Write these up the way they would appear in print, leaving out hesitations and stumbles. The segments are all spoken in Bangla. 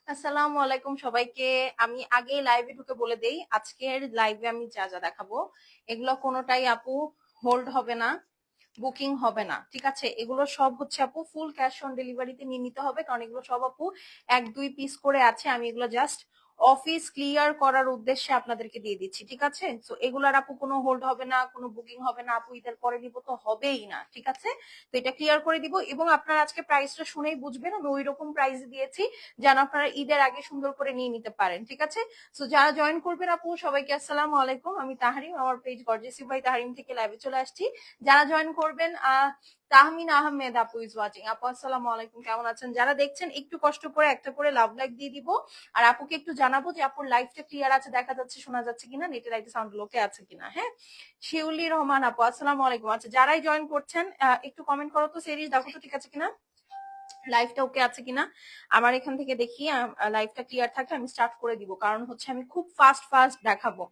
আসসালামু আলাইকুম সবাইকে। আমি আগে লাইভে ঢুকে বলে দেই, আজকের লাইভে আমি যা যা দেখাবো এগুলো কোনোটাই আপু হোল্ড হবে না, বুকিং হবে না, ঠিক আছে? এগুলো সব হচ্ছে আপু ফুল ক্যাশ অন ডেলিভারিতে নিয়ে নিতে হবে, কারণ এগুলো সব আপু 1-2 পিস করে আছে। আমি এগুলো জাস্ট অফিস ক্লিয়ার করার উদ্দেশ্যে আপনাদেরকে দিয়ে দিচ্ছি, ঠিক আছে? তো এগুলার আপু কোনো হোল্ড হবে না, কোনো বুকিং হবে না আপু, ঈদের পরে দিব তো হবেই না, ঠিক আছে? তো এটা ক্লিয়ার করে দিব, এবং আপনারা আজকে প্রাইসটা শুনেই বুঝবেন আমি ওই রকম প্রাইস দিয়েছি যেন আপনারা ঈদের আগে সুন্দর করে নিয়ে নিতে পারেন, ঠিক আছে? তো যারা জয়েন করবেন আপু সবাইকে আসসালামু আলাইকুম। আমি তাহারিম, আমার পেজ গর্জেসি বাই তাহারিম থেকে লাইভে চলে আসছি। যারা জয়েন করবেন, তাহমিন আহমেদ আপু ইজ ওয়াচিং। আপু আসসালামু আলাইকুম, কেমন আছেন? যারা দেখছেন একটু কষ্ট করে একটা করে লাভ লাইক দিয়ে দিব, আর আপুকে একটু জানাবো যে আপুর লাইভটা ক্লিয়ার আছে, দেখা যাচ্ছে, শোনা যাচ্ছে কিনা, নেটের লাইটে সাউন্ড লোকে আছে কিনা। হ্যাঁ, শিউলি রহমান আপু আসসালামু আলাইকুম। আচ্ছা, যারাই জয়েন করছেন একটু কমেন্ট করো তো, সিরিজ দেখো তো ঠিক আছে কিনা, লাইভটা ওকে আছে কিনা। আমার এখান থেকে দেখি লাইভটা ক্লিয়ার থাকলে আমি স্টার্ট করে দিব, কারণ হচ্ছে আমি খুব ফাস্ট ফাস্ট দেখাবো।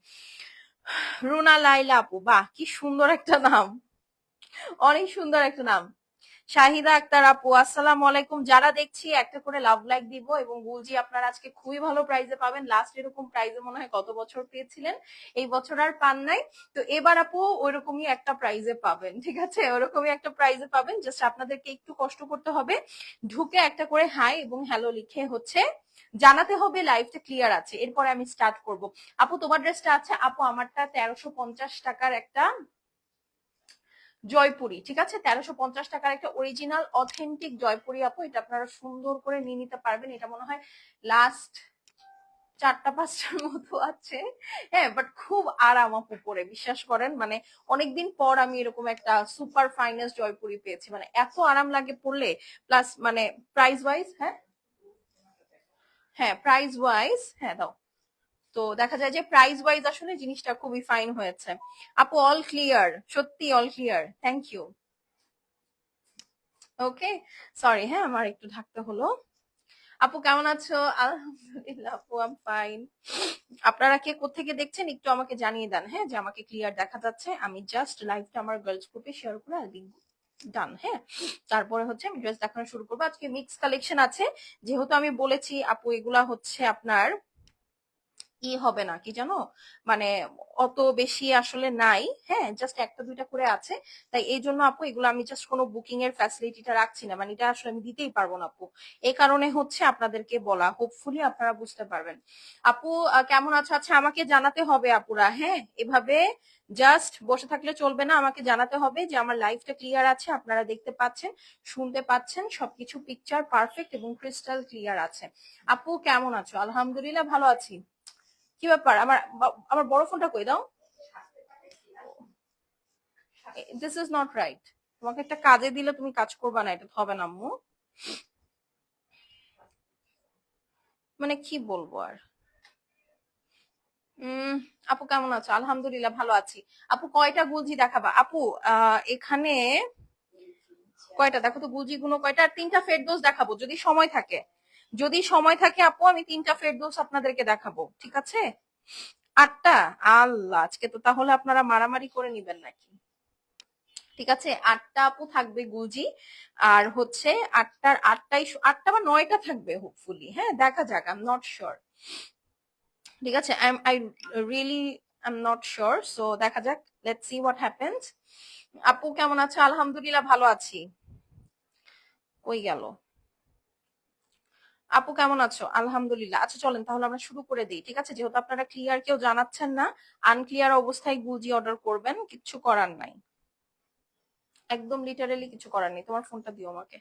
রুনা লাইলা আপু, বাহ কি সুন্দর একটা নাম, অনেক সুন্দর একটা নাম। শাহিদা আক্তার আপু আসসালামু আলাইকুম। যারা দেখছি একটা করে লাভ লাইক দিব, এবং গুলজি আপনারা আজকে খুবই ভালো প্রাইজে পাবেন। লাস্ট এরকম প্রাইজে মনে হয় গত বছর পেয়েছিলেন, এই বছর আর পান নাই। তো এবার আপু ওইরকমই একটা প্রাইজে পাবেন, ঠিক আছে? ওরকমই একটা প্রাইজে পাবেন, জাস্ট আপনাদেরকে একটু কষ্ট করতে হবে, ঢুকে একটা করে হাই এবং হ্যালো লিখে হচ্ছে জানাতে হবে লাইভটা ক্লিয়ার আছে, এরপরে আমি স্টার্ট করব। আপু তোমার ড্রেসটা আছে? আপু আমারটা 1350 টাকার একটা জয়পুরি, ঠিক আছে? 1350 টাকার একটা অরিজিনাল অথেন্টিক জয়পুরি আপু, এটা আপনারা সুন্দর করে নিয়ে নিতে পারবেন। এটা মনে হয় লাস্ট 4টা 5টার মতো আছে। হ্যাঁ, বাট খুব আরাম আপু পরে, বিশ্বাস করেন। মানে অনেকদিন পর আমি এরকম একটা সুপার ফাইনেস্ট জয়পুরি পেয়েছি, মানে এত আরাম লাগে পরলে। প্লাস মানে প্রাইস ওয়াইজ, হ্যাঁ হ্যাঁ প্রাইস ওয়াইজ, হ্যাঁ দাও। তো দেখা যায় যে প্রাইস ওয়াইজ আসলে জিনিসটা খুবই ফাইন হয়েছে। আপু অল ক্লিয়ার, সত্যি all clear, thank you. Okay, sorry, হ্যাঁ আমার একটু ঢাকতে হলো। আপু কেমন আছো? আলহামদুলিল্লাহ আপু, আম ফাইন। আপনারা কে কোত্থেকে দেখছেন একটু আমাকে জানিয়ে দেন, হ্যাঁ, যে আমাকে ক্লিয়ার দেখা যাচ্ছে। আমি জাস্ট লাইভটা আমার গার্লস গ্রুপে শেয়ার করে দিন, ডান। হ্যাঁ, তারপরে হচ্ছে আমি ড্রেস দেখানো শুরু করবো। আজকে মিক্স কালেকশন আছে, যেহেতু আমি বলেছি আপু এগুলা হচ্ছে আপনার হবে না, কি জানো, মানে অত বেশি আসলে নাই। হ্যাঁ, জাস্ট একটা দুইটা করে আছে, তাই এই জন্য আপু এগুলো আমি জাস্ট কোনো বুকিং এর ফ্যাসিলিটিটা রাখছি না, মানে এটা আসলে আমি দিতেই পারবো না আপু। এই কারণে হচ্ছে আপনাদেরকে বলা, হোপফুলি আপনারা বুঝতে পারবেন। আপু কেমন আছো? আচ্ছা, আমাকে জানাতে হবে আপুরা, হ্যাঁ, এভাবে জাস্ট বসে থাকলে চলবে না, আমাকে জানাতে হবে যে আমার লাইফটা ক্লিয়ার আছে, আপনারা দেখতে পাচ্ছেন, শুনতে পাচ্ছেন, সবকিছু পিকচার পারফেক্ট এবং ক্রিস্টাল ক্লিয়ার আছে। আপু কেমন আছো? আলহামদুলিল্লাহ ভালো আছি। কি ব্যাপার, আমার আমার বড় ফোনটা কই দাও। This is not right. তোমাকে একটা কাজে দিলে তুমি কাজ করবা না, এটা তো হবে না আম্মু। মানে কি বলবো আর। উম আপু কেমন আছো? আলহামদুলিল্লাহ ভালো আছি। আপু কয়টা গুলজি দেখাবা আপু? এখানে কয়টা দেখো তো, গুলজি গুলো কয়টা? আর 3টা ফেরদৌস দেখাবো যদি সময় থাকে। যদি সময় থাকে আপু আমি 3টা ফেরদৌস আপনাদেরকে দেখাবো, ঠিক আছে? 8টা? আল্লাহ, আজকে তো তাহলে আপনারা মারামারি করে নিবেন নাকি? ঠিক আছে, 8টা আপু থাকবে গুলজি। আর হচ্ছে 8টা বা 9টা থাকবে হোপফুলি, হ্যাঁ দেখা যাক, আই এম নট শিওর। ঠিক আছে, I really I am not sure, so দেখা যাক, লেটস সি হোয়াট হ্যাপেন্স। আপু কেমন আছো? আলহামদুলিল্লাহ ভালো আছি। কই গেল? আপু কেমন আছো? আলহামদুলিল্লাহ। আচ্ছা চলেন তাহলে আমরা শুরু করে দিই, ঠিক আছে? যেহেতু আপনারা ক্লিয়ার কেউ জানাচ্ছেন না, আনক্লিয়ার অবস্থায় গুলজি অর্ডার করবেন, কিচ্ছু করার নাই, একদম লিটারেলি কিছু করার নেই। তোমার ফোনটা দিও আমাকে।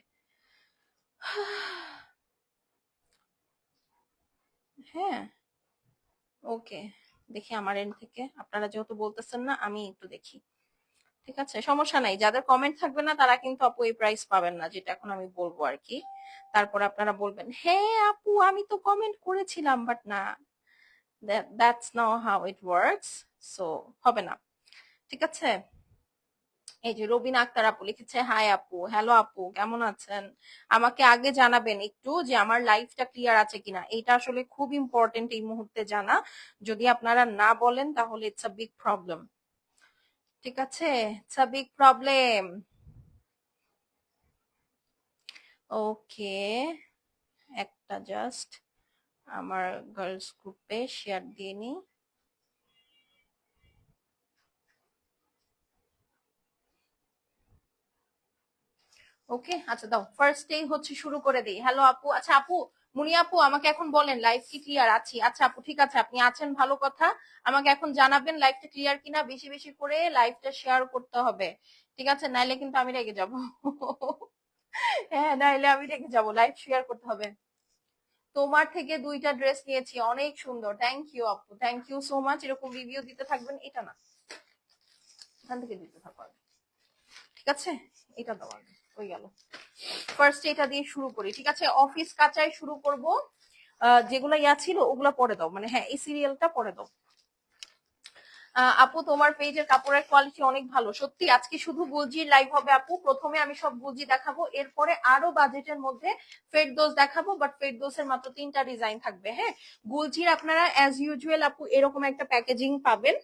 হ্যাঁ, ওকে, দেখি আমার এন্ড থেকে, আপনারা যেহেতু বলতেছেন না আমি একটু দেখি। ঠিক আছে, সমস্যা নাই, যাদের কমেন্ট থাকবে না তারা কিন্তু আপু এই প্রাইস পাবেন না, যেটা এখন আমি বলবো আর কি। তারপর আপনারা বলবেন হ্যাঁ আপু আমি তো কমেন্ট করেছিলাম, বাট না, that's now how it works. So হবে না, ঠিক আছে? এই যে রবিনা আক্তার আপু লিখেছে, হাই আপু, হ্যালো আপু, কেমন আছেন? আমাকে আগে জানাবেন একটু যে আমার লাইফটা ক্লিয়ার আছে কিনা, এটা আসলে খুব ইম্পর্টেন্ট এই মুহূর্তে জানা। যদি আপনারা না বলেন তাহলে ইটস আ বিগ প্রবলেম, ঠিক আছে? It's a big problem. Okay, একটা জাস্ট আমার গার্লস গ্রুপে শেয়ার দিয়ে নি। ওকে, আচ্ছা দাও, ফার্স্ট ডে হচ্ছে শুরু করে দেই। হ্যালো আপু, আচ্ছা আপু, মুনি আপু আমাকে এখন বলেন লাইভ কি ক্লিয়ার আছি? আচ্ছা আপু ঠিক আছে, আপনি আছেন ভালো কথা, আমাকে এখন জানাবেন লাইভটা ক্লিয়ার কিনা। বেশি বেশি করে লাইভটা শেয়ার করতে হবে, ঠিক আছে, নাইলে কিন্তু আমি রেগে যাব। হ্যাঁ, নাইলে আমি রেগে যাব, লাইভ শেয়ার করতে হবে। তোমার থেকে 2টা ড্রেস নিয়েছি, অনেক সুন্দর, থ্যাংক ইউ আপু, থ্যাংক ইউ সো মাচ। এরকম রিভিউ দিতে থাকবেন। এটা না, এখান থেকে দিতে থাকো, ঠিক আছে, এটা দাও আগে, হয়ে গেল। ফার্স্ট এটা দিয়ে শুরু করি, ঠিক আছে, অফিস কাচাই শুরু করব। যেগুলো ইয়া ছিল ওগুলা পরে দাও, মানে হ্যাঁ এই সিরিয়ালটা পরে দাও। আপু তোমার পেজের কাপড়ের কোয়ালিটি অনেক ভালো, সত্যি। আজকে শুধু গুলজির লাইভ হবে আপু, প্রথমে আমি সব গুলজি দেখাবো, এরপরে আরো বাজেটের মধ্যে ফেরদৌস দেখাবো, বাট ফেরদৌসের মাত্র 3টা ডিজাইন থাকবে। হ্যাঁ, গুলজির আপনারা অ্যাজ ইউজুয়াল আপু এরকম একটা প্যাকেজিং পাবেন,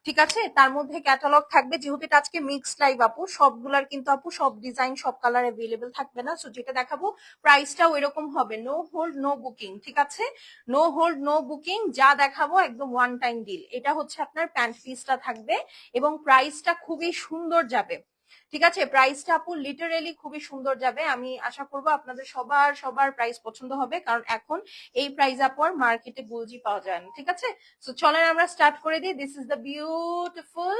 ঠিক আছে, তার মধ্যে ক্যাটালগ থাকবে। যেহেতু এটা আজকে মিক্সড লাইভ আপু, সবগুলার কিন্তু আপু সব ডিজাইন সব কালার अवेलेबल থাকবে না, সো যেটা দেখাবো প্রাইসটাও এরকম হবে, নো হোল্ড নো বুকিং, ঠিক আছে, নো হোল্ড নো বুকিং, যা দেখাবো একদম ওয়ান টাইম ডিল। এটা হচ্ছে আপনার প্যান্ট পিসটা থাকবে এবং প্রাইসটা খুবই সুন্দর যাবে, ঠিক আছে, প্রাইসটা আপু লিটারেলি খুবই সুন্দর যাবে। আমি আশা করবো আপনাদের সবার সবার প্রাইস পছন্দ হবে, কারণ এখন এই প্রাইস আপু আর মার্কেটে গুলজি পাওয়া যায় না, ঠিক আছে। সো চলেন আমরা স্টার্ট করে দিই। This is the beautiful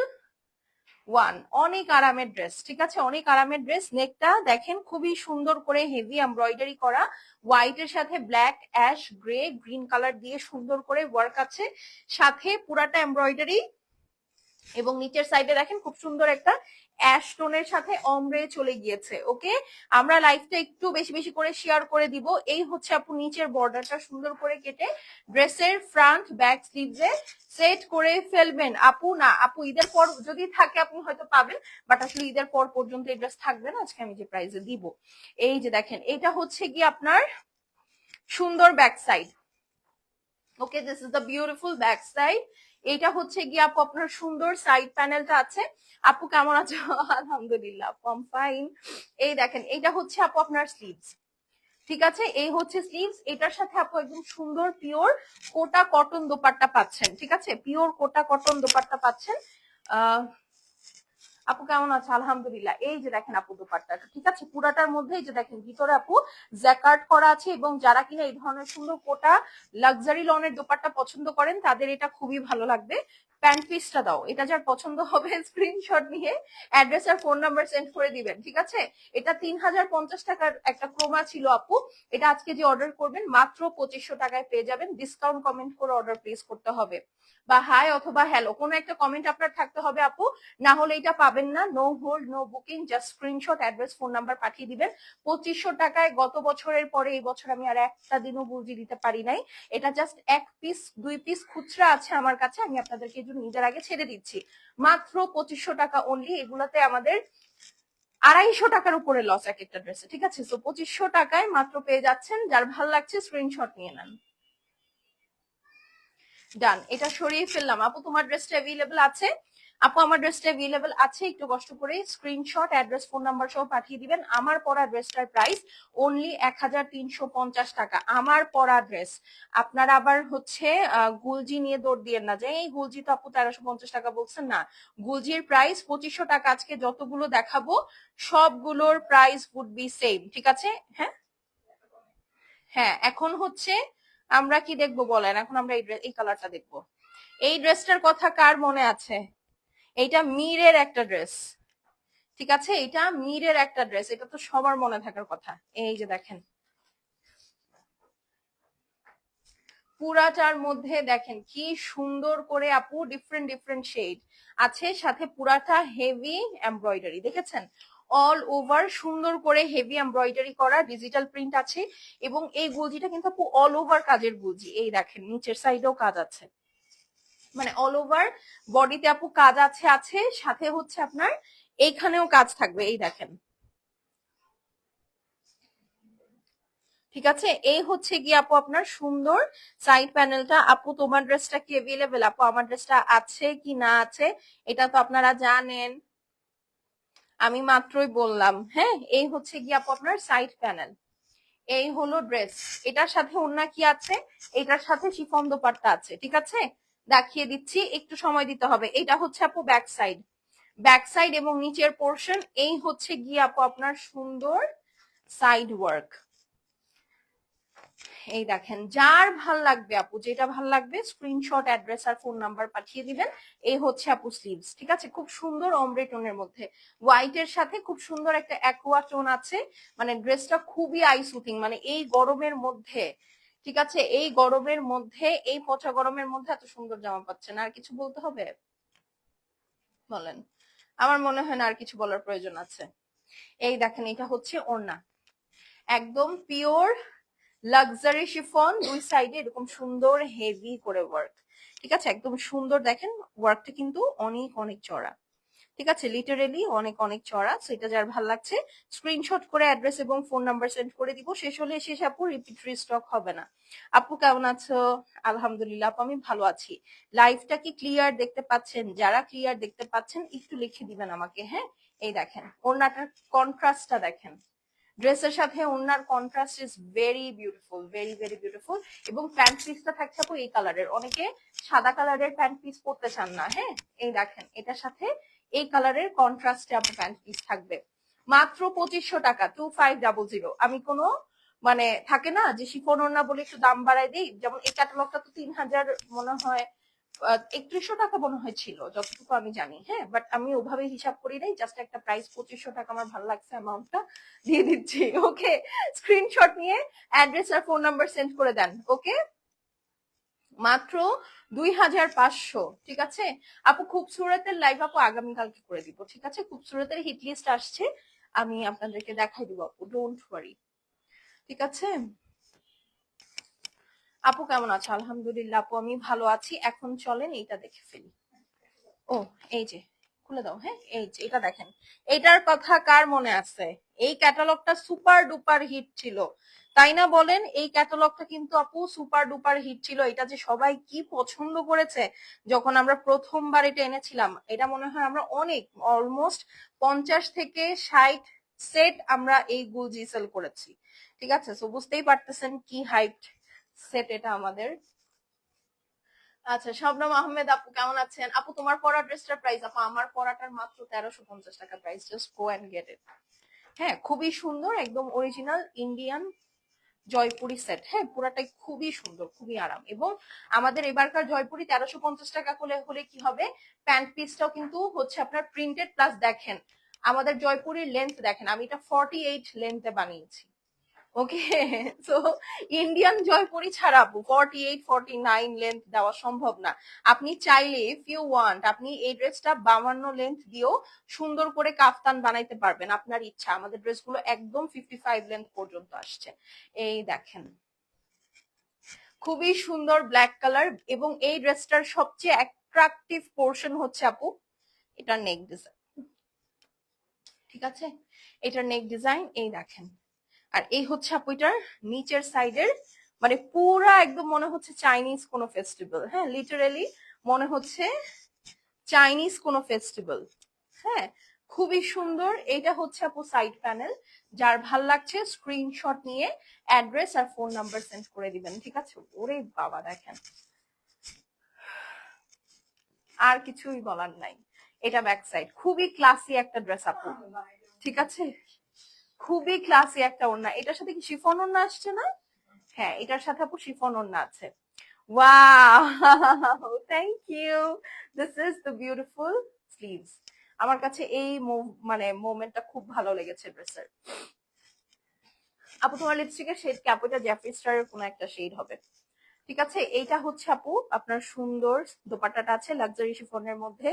one, অনেক আরামের ড্রেস, ঠিক আছে, অনেক আরামের ড্রেস। নেকটা দেখেন খুবই সুন্দর করে হেভি এমব্রয়ডারি করা, হোয়াইট এর সাথে black, ash, grey, green colour দিয়ে সুন্দর করে ওয়ার্ক আছে, সাথে পুরাটা এমব্রয়ডারি, এবং নিচের সাইডে দেখেন খুব সুন্দর একটা অ্যাশ টোনের সাথে অমরে চলে গিয়েছে। ওকে, আমরা লাইভটা একটু বেশি বেশি করে শেয়ার করে দিব। এই হচ্ছে আপু নিচের বর্ডারটা সুন্দর করে কেটে ড্রেসের ফ্রন্ট ব্যাক স্লিভসে সেট করে ফেলবেন আপু। না আপু, ঈদের পর যদি থাকে আপনি হয়তো পাবেন, বাট আসলে ঈদের পর পর্যন্ত এই ড্রেস থাকবে না আজকে আমি যে প্রাইসে দিব। এই যে দেখেন, এটা হচ্ছে কি আপনার সুন্দর back side. Okay, this is the beautiful back side. এটা হচ্ছে গিয়ে আপু আপনার সুন্দর সাইড প্যানেলটা আছে। আপু কেমন আছো? আলহামদুলিল্লাহ, ফাইন। এই দেখেন, এটা হচ্ছে আপু আপনার স্লিভস, ঠিক আছে, এই হচ্ছে স্লিভস। এটার সাথে আপু একদম সুন্দর পিওর কোটা কটন দোপাট্টা পাচ্ছেন, ঠিক আছে, পিওর কোটা কটন দোপাট্টা পাচ্ছেন। আহ আপু কেমন আছে? আলহামদুলিল্লাহ। এই যে দেখেন আপু দোপাট্টাটা, ঠিক আছে, পুরাটার মধ্যে এই যে দেখেন ভিতরে আপু জ্যাকার্ড করা আছে, এবং যারা কিনা এই ধরনের সুন্দর কোটা লাক্সারি লনের দোপাট্টা পছন্দ করেন তাদের এটা খুবই ভালো লাগবে। প্যান্ট পিসটা দাও, এটা যার পছন্দ হবে স্ক্রিনশট নিয়ে অ্যাড্রেস আর ফোন নাম্বার সেন্ড করে দিবেন, ঠিক আছে। এটা 3050 টাকার একটা ক্রোমা ছিল আপু, এটা আজকে যে অর্ডার করবেন মাত্র 2500 টাকায় পেয়ে যাবেন। ডিসকাউন্ট কমেন্ট করে অর্ডার প্লেস করতে হবে, বা হাই অথবা হ্যালো কোনো একটা কমেন্ট আপনার থাকতে হবে আপু, না হলে এটা পাবেন না। No hold no booking, just screenshot address phone number পাঠিয়ে দিবেন। 2500 টাকায় গত বছরের পরে এই বছর আমি আর একটা দিনও বুঝি দিতে পারি নাই। এটা জাস্ট 1 পিস 2 পিস খুচরা আছে আমার কাছে, আমি আপনাদেরকে এই জন্য ঈদের আগে ছেড়ে দিচ্ছি। মাত্র 2500 টাকা অনলি, এগুলাতে আমাদের 250 টাকার উপরে লস এক একটা ড্রেসে, ঠিক আছে। তো 2500 টাকায় মাত্র পেয়ে যাচ্ছেন, যার ভাল লাগছে স্ক্রিনশট নিয়ে নেন। ডান, এটা সরিয়ে ফেললাম। আপু তোমার ড্রেসটা অ্যাভেলেবল আছে? আপু আমার ড্রেসটা অ্যাভেলেবল আছে, একটু কষ্ট করে স্ক্রিনশট অ্যাড্রেস ফোন নাম্বার সহ পাঠিয়ে দিবেন। আমার পরা ড্রেসটার প্রাইস অনলি 1350 টাকা, আমার পরা ড্রেস। আপনারা আবার হচ্ছে গুলজি নিয়ে দৌড় দিয়ে না যে এই গুলজি তো আপু 1350 টাকা বলছেন, না, গুলজির প্রাইস 2500 টাকা। আজকে যতগুলো দেখাবো সবগুলোর প্রাইস উড বি সেম, ঠিক আছে। হ্যাঁ হ্যাঁ, এখন হচ্ছে আমরা কি দেখবো বলেন, এখন আমরা এই কালারটা দেখবো। এই ড্রেসটার কথা কার মনে আছে? এইটা মিরের একটা ড্রেস, ঠিক আছে, এটা মিরের একটা ড্রেস, এটা তো সবার মনে থাকার কথা। এই যে দেখেন পুরাটার মধ্যে দেখেন কি সুন্দর করে আপু ডিফারেন্ট ডিফারেন্ট শেড আছে, সাথে পুরাটা হেভি এমব্রয়ডারি, দেখেছেন, অল ওভার সুন্দর করে হেভি এমব্রয়ডারি করা ডিজিটাল প্রিন্ট আছে। এবং এই গুলজিটা কিন্তু আপু অল ওভার কাজের গুলজি, এই দেখেন নিচের সাইডেও কাজ আছে, মানে অল ওভার বডিতে আপু কাজ আছে আছে, সাথে হচ্ছে আপনার এইখানেও কাজ থাকবে, এই দেখেন, ঠিক আছে। এই হচ্ছে গিয়ে আপু আপনার সুন্দর সাইড প্যানেলটা। আপু তোমার ড্রেসটা কি अवेलेबल? আপু আমার ড্রেসটা আছে কি না আছে এটা তো আপনারা জানেন, আমি মাত্রই বললাম। হ্যাঁ, এই হচ্ছে গিয়ে আপু আপনার সাইড প্যানেল, এই হলো ড্রেস, এটার সাথে ওড়না কি আছে, এটার সাথে শিফন দোপাট্টা আছে, ঠিক আছে দেখিয়ে দিচ্ছি, একটু সময় দিতে হবে। এটা হচ্ছে আপু ব্যাক সাইড, ব্যাক সাইড এবং নিচের পোর্শন, এই হচ্ছে গিয়ে আপু আপনার সুন্দর সাইড ওয়ার্ক। এই দেখেন, যার ভাল লাগবে আপু, যেটা ভাল লাগবে স্ক্রিনশট, অ্যাড্রেস আর ফোন নাম্বার পাঠিয়ে দিবেন। এই হচ্ছে আপু স্লিভস, ঠিক আছে, খুব সুন্দর অমব্রে টোনের মধ্যে হোয়াইট এর সাথে খুব সুন্দর একটা অ্যাকোয়া টোন আছে, মানে ড্রেসটা খুবই আই সুথিং, মানে এই গরমের মধ্যে, ঠিক আছে, এই গরমের মধ্যে, এই পচা গরমের মধ্যে এত সুন্দর জামা পাচ্ছেন, আর কিছু বলতে হবে বলেন? আমার মনে হয় না আর কিছু বলার প্রয়োজন আছে। এই দেখেন, এটা হচ্ছে ওড়না, একদম পিওর লাক্সারি শিফন, দুই সাইডে এরকম সুন্দর হেভি করে ওয়ার্ক, ঠিক আছে, একদম সুন্দর। দেখেন ওয়ার্কটা কিন্তু অনেক অনেক চড়া, ঠিক আছে, লিটারেলি অনেক অনেক চড়া। সেটা যার ভালো লাগছে স্ক্রিনশট করে অ্যাড্রেস এবং ফোন নাম্বার সেন্ড করে দিব, শেষ হলে শেষ আপু, রিপিট রিস্টক হবে না। আপু কেমন আছো? আলহামদুলিল্লাহ আপু আমি ভালো আছি। লাইভটা কি ক্লিয়ার দেখতে পাচ্ছেন? যারা ক্লিয়ার দেখতে পাচ্ছেন একটু লিখে দিবেন আমাকে, হ্যাঁ। এই দেখেন ওড়নাটার কন্ট্রাস্টটা দেখেন, ড্রেসের সাথে ওড়নার contrast is very beautiful, very very beautiful. এবং প্যান্ট পিসটা থাকছে আপু এই কালারের, অনেকে সাদা কালারের প্যান্ট পিস পরতে চান না, হ্যাঁ, এই দেখেন এটার সাথে এই কালারের কন্ট্রাস্টে আপু প্যান্ট পিস থাকবে, মাত্র 2500 টাকা, 2500। আমি কোনো মানে থাকে না যে শিফন ওড়না বলে একটু দাম বাড়াই দিই, যেমন এই ক্যাটালগটা তো 3000 মনে হয়, 3100 টাকা মনে হয় ছিল যতটুকু আমি জানি, হ্যাঁ, বাট আমি ওভাবে হিসাব করি নাই, জাস্ট একটা প্রাইস 2500 টাকা, আমার ভালো লাগছে অ্যামাউন্টটা, দিয়ে দিচ্ছি। ওকে, স্ক্রিনশট নিয়ে অ্যাড্রেস আর ফোন নাম্বার সেন্ড করে দেন। ওকে, মাত্র 2500, ঠিক আছে আপু। খুবসুরতের লাইভ আপু আগামীকালকে করে দিব, ঠিক আছে, খুবসুরতের হিট লিস্ট আসছে, আমি আপনাদেরকে দেখাই দিব আপু, ডোন্ট ওয়ারি, ঠিক আছে। আপু কেমন আছো? আলহামদুলিল্লাহ আপু আমি ভালো আছি। এখন চলেন এইটা দেখে ফেলি। ও, এই যে খুলে দাও, হ্যাঁ, এই যে এটা দেখেন, এটার কথা কার মনে আছে? এই ক্যাটালগটা সুপার ডুপার হিট ছিল, তাই না বলেন? এই ক্যাটালগটা কিন্তু আপু সুপার ডুপার হিট ছিল, এটা যে সবাই কি পছন্দ করেছে যখন আমরা প্রথমবার এটা এনেছিলাম। এটা মনে হয় আমরা অনেক, অলমোস্ট 50 থেকে 60 সেট আমরা এই গুলজি সেল করেছি, ঠিক আছে, সো বুঝতেই পারতেছেন কি হাইট সেট এটা আমাদের। আচ্ছা, শবনম আহমেদ আপু কেমন আছেন? আপু তোমার পরা ড্রেসটার প্রাইস, আপু আমার পরাটার মাত্র 1350 টাকা price, just go and get it. হ্যাঁ, খুবই সুন্দর, একদম অরিজিনাল ইন্ডিয়ান জয়পুরি সেট, হ্যাঁ, পুরাটাই খুবই সুন্দর, খুবই আরাম। এবং আমাদের এবারকার জয়পুরি 1350 টাকা হলে হলে কি হবে, প্যান্ট পিসটাও কিন্তু হচ্ছে আপনার প্রিন্টেড, প্লাস দেখেন আমাদের জয়পুরির লেন্থ দেখেন, আমি এটা 48 লেন্থে বানিয়েছি। ওকে, তো ইন্ডিয়ান জয়পুরি ছাড়া আপু 48 49 লেন্থ দেওয়া সম্ভব না। আপনি চাইলে ইফ ইউ ওয়ান্ট, আপনি এই ড্রেসটা 52 লেন্থ দিয়েও সুন্দর করে কাফতান বানাইতে পারবেন, আপনার ইচ্ছা। আমাদের ড্রেসগুলো একদম 55 লেন্থ পর্যন্ত আসছে। এই দেখেন, খুবই সুন্দর ব্ল্যাক কালার, এবং এই ড্রেসটার সবচেয়ে অ্যাট্রাকটিভ পোর্শন হচ্ছে আপু এটার নেক ডিজাইন, ঠিক আছে, এটার নেক ডিজাইন এই দেখেন। আর এই হচ্ছে আপু এটার নিচের সাইডের, মানে পুরা একদম মনে হচ্ছে চাইনিজ কোনো ফেস্টিভ্যাল, হ্যাঁ, লিটারালি মনে হচ্ছে চাইনিজ কোনো ফেস্টিভ্যাল, হ্যাঁ, খুবই সুন্দর। এটা হচ্ছে আপু সাইড প্যানেল, যার ভাল লাগছে স্ক্রিনশট নিয়ে অ্যাড্রেস আর ফোন নাম্বার সেন্ড করে দিবেন, ঠিক আছে। ওরে বাবা দেখেন, আর কিছুই বলার নাই। এটা ব্যাক সাইড, খুবই ক্লাসি একটা ড্রেস আপু, ঠিক আছে, খুবই ক্লাসি একটা ওড়না। এটার সাথে কি শিফন ওড়না আসছে না? হ্যাঁ, এটার সাথে আপু শিফন ওড়না আছে। Wow, thank you, this is the beautiful sleeves. আমার কাছে এই মানে মোমেন্টটা খুব ভালো লেগেছে ড্রেসের। আপু তোমার লিপস্টিকের শেড কি? আপু এটা জ্যাফরি স্টারের কোনো একটা শেড হবে, ঠিক আছে। এইটা হচ্ছে আপু আপনার সুন্দর দোপাট্টাটা আছে লাক্সারি শিফনের মধ্যে,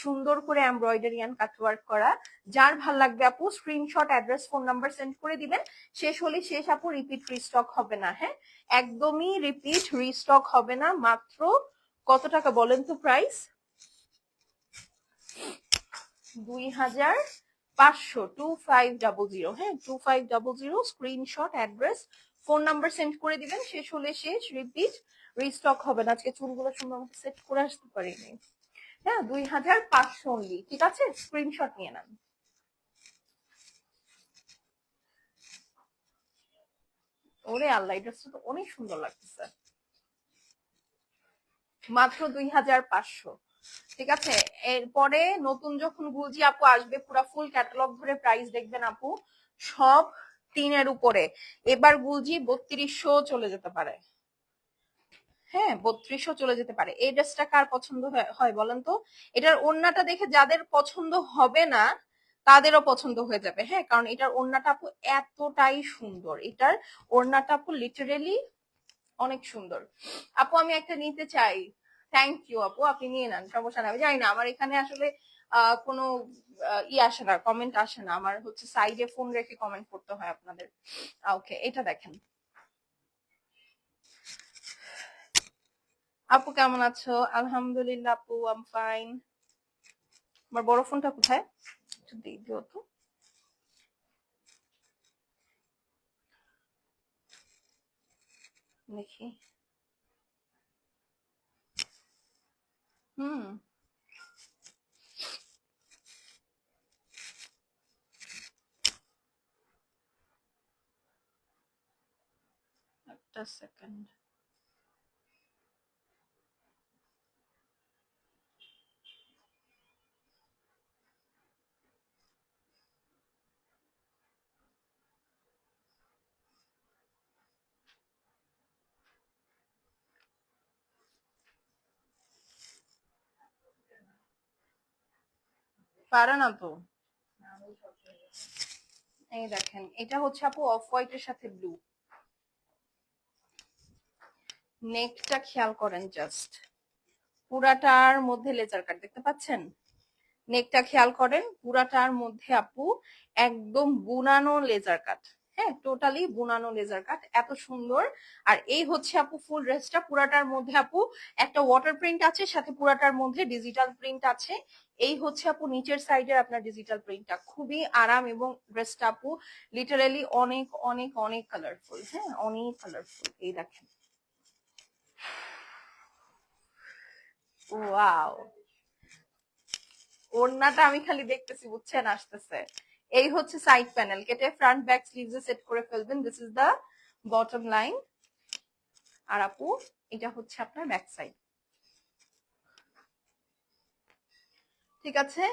সুন্দর করে এমব্রয়ডারি এন্ড কাটওয়ার্ক করা। যার ভাল লাগবে আপু screenshot, address, phone number send করে দিবেন, শেষ হলে শেষ আপু, রিপিট রিস্টক হবে না, হ্যাঁ, একদমই রিপিট রিস্টক হবে না। মাত্র কত টাকা বলেন তো প্রাইস? 2500, 2500, হ্যাঁ, 2500। Screenshot, address, phone number send করে দিবেন, শেষ হলে শেষ, রিপিট রিস্টক হবে না। আজকে চুলগুলো সুন্দর মতো সেট করে আসতে পারিনি, হ্যাঁ, 2500 অনলি, ঠিক আছে, স্ক্রিনশট নিয়ে নেন। ওরে আল্লাহ, এই ড্রেসটা তো অনেক সুন্দর লাগতেছে। মাত্র 2500। ঠিক আছে, এরপরে নতুন যখন গুলজি আপু আসবে পুরা ফুল ক্যাটালগ ধরে প্রাইস দেখবেন আপু, সব তিনের উপরে। এবার গুলজি 3200 চলে যেতে পারে। হ্যাঁ, 3200 চলে যেতে পারে। এই ড্রেসটা কার পছন্দ হয় বলেন তো? এটার ওড়নাটা দেখে যাদের পছন্দ হবে না তাদেরও পছন্দ হয়ে যাবে। হ্যাঁ, কারণ এটার ওড়নাটা আপু এতটাই সুন্দর, এটার ওড়নাটা আপু লিটারেলি অনেক সুন্দর। আপু আমি একটা নিতে চাই। থ্যাংক ইউ আপু, আপনি নিয়ে নেন, সমস্যা নেই। আমি জানি না, আমার এখানে আসলে কোনো ই আসে না, কমেন্ট আসে না, আমার হচ্ছে সাইডে ফোন রেখে কমেন্ট করতে হয় আপনাদের। ওকে, এটা দেখেন। আপু কেমন আছো? আলহামদুলিল্লাহ আপু, আম ফাইন। আমার বড় ফোনটা কোথায়? একটু দিয়ে দিও তো। দেখি। হুম। একটা সেকেন্ড। পারে না তো। এই দেখেন, এটা হচ্ছে আপু অফ হোয়াইটের সাথে ব্লু। নেকটা খেয়াল করেন জাস্ট, পুরাটার মধ্যে লেজার কাট দেখতে পাচ্ছেন? নেকটা খেয়াল করেন, পুরাটার মধ্যে আপু একদম বুনানো লেজার কাট। হ্যাঁ, টোটালি বুনানো লেজার কাট, এত সুন্দর। আর এই হচ্ছে আপু ফুল ড্রেসটা, পুরাটার মধ্যে আপু একটা ওয়াটার প্রিন্ট আছে, সাথে পুরাটার মধ্যে ডিজিটাল প্রিন্ট আছে। এই হচ্ছে আপু নিচের সাইডের আপনার ডিজিটাল প্রিন্টটা, খুবই আরাম। এবং ড্রেসটা আপু লিটারালি অনেক অনেক অনেক কালারফুল। হ্যাঁ, অনেক কালারফুল। এই দেখেন, ওয়াও। ওড়নাটা আমি খালি দেখতেছি, বুঝছেন, আসতেছে। এই হচ্ছে সাইড প্যানেল, কেটে ফ্রন্ট ব্যাক স্লিভসে সেট করে ফেলবেন। This is the bottom line. আর আপু এটা হচ্ছে আপনার ব্যাক সাইড। ঠিক আছে,